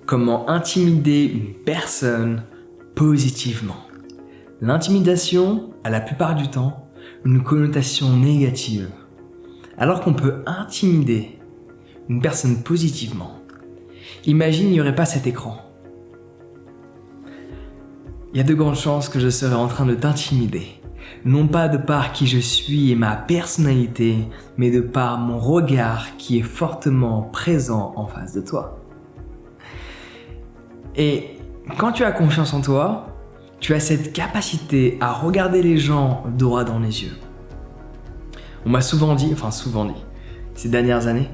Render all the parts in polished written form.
Comment intimider une personne positivement. L'intimidation a la plupart du temps une connotation négative, alors qu'on peut intimider une personne positivement. Imagine, il n'y aurait pas cet écran. Il y a de grandes chances que je serais en train de t'intimider. Non pas de par qui je suis et ma personnalité, mais de par mon regard qui est fortement présent en face de toi. Et quand tu as confiance en toi, tu as cette capacité à regarder les gens droit dans les yeux. On m'a souvent dit, ces dernières années,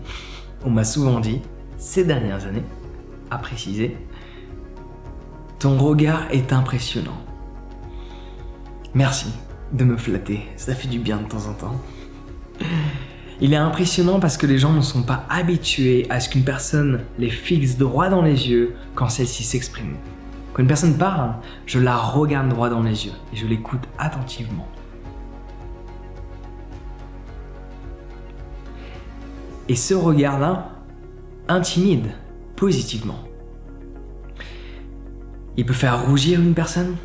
à préciser, ton regard est impressionnant. Merci de me flatter, ça fait du bien de temps en temps. Il est impressionnant parce que les gens ne sont pas habitués à ce qu'une personne les fixe droit dans les yeux quand celle-ci s'exprime. Quand une personne parle, je la regarde droit dans les yeux et je l'écoute attentivement. Et ce regard-là intimide positivement. Il peut faire rougir une personne,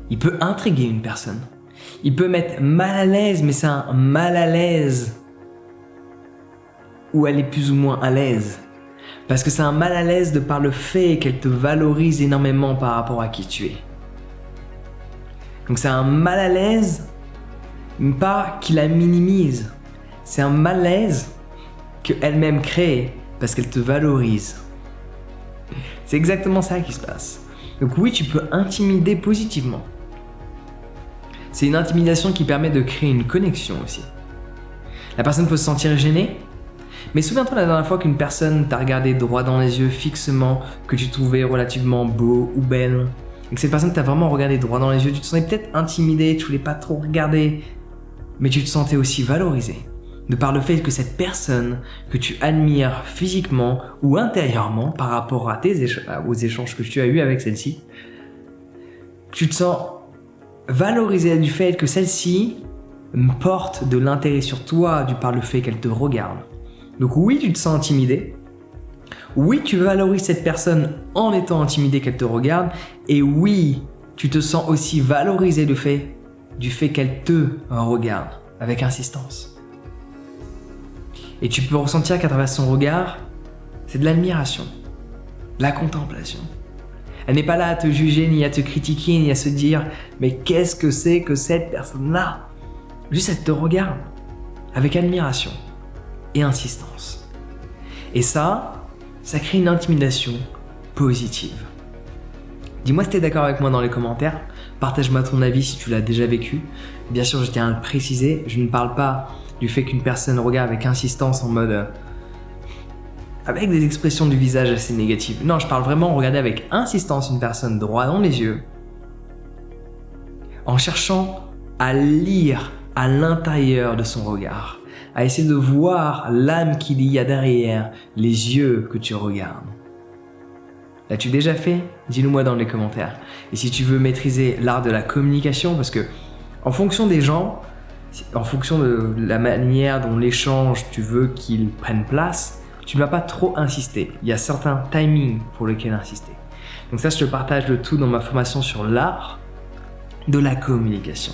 il peut intriguer une personne, il peut mettre mal à l'aise, mais c'est un mal à l'aise où elle est plus ou moins à l'aise. Parce que c'est un mal à l'aise de par le fait qu'elle te valorise énormément par rapport à qui tu es. Donc c'est un mal à l'aise, pas qui la minimise. C'est un malaise qu'elle-même crée parce qu'elle te valorise. C'est exactement ça qui se passe. Donc oui, tu peux intimider positivement. C'est une intimidation qui permet de créer une connexion aussi. La personne peut se sentir gênée, mais souviens-toi la dernière fois qu'une personne t'a regardé droit dans les yeux fixement, que tu trouvais relativement beau ou belle, et que cette personne t'a vraiment regardé droit dans les yeux, tu te sentais peut-être intimidé, tu voulais pas trop regarder, mais tu te sentais aussi valorisé, de par le fait que cette personne que tu admires physiquement ou intérieurement par rapport à aux échanges que tu as eus avec celle-ci, tu te sens valorisé du fait que celle-ci porte de l'intérêt sur toi du par le fait qu'elle te regarde. Donc oui, tu te sens intimidé. Oui, tu valorises cette personne en étant intimidé qu'elle te regarde. Et oui, tu te sens aussi valorisé du fait qu'elle te regarde avec insistance. Et tu peux ressentir qu'à travers son regard, c'est de l'admiration, de la contemplation. Elle n'est pas là à te juger, ni à te critiquer, ni à se dire « Mais qu'est-ce que c'est que cette personne-là » Juste elle te regarde avec admiration et insistance. Et ça crée une intimidation positive. Dis-moi si tu es d'accord avec moi dans les commentaires. Partage-moi ton avis si tu l'as déjà vécu. Bien sûr, je tiens à le préciser, je ne parle pas du fait qu'une personne regarde avec insistance en mode avec des expressions du visage assez négatives. Non, je parle vraiment regarder avec insistance une personne droit dans les yeux en cherchant à lire à l'intérieur de son regard, à essayer de voir l'âme qu'il y a derrière les yeux que tu regardes. L'as-tu déjà fait? Dis-le moi dans les commentaires. Et si tu veux maîtriser l'art de la communication, parce que en fonction des gens, en fonction de la manière dont l'échange tu veux qu'il prenne place, tu ne vas pas trop insister. Il y a certains timings pour lesquels insister. Donc ça, je te partage le tout dans ma formation sur l'art de la communication.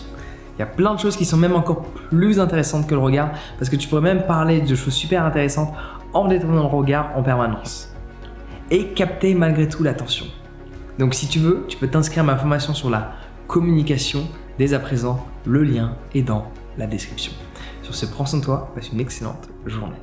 Il y a plein de choses qui sont même encore plus intéressantes que le regard, parce que tu pourrais même parler de choses super intéressantes en détournant le regard en permanence et capter malgré tout l'attention. Donc si tu veux, tu peux t'inscrire à ma formation sur la communication dès à présent. Le lien est dans la description. Sur ce, prends soin de toi, passe une excellente journée.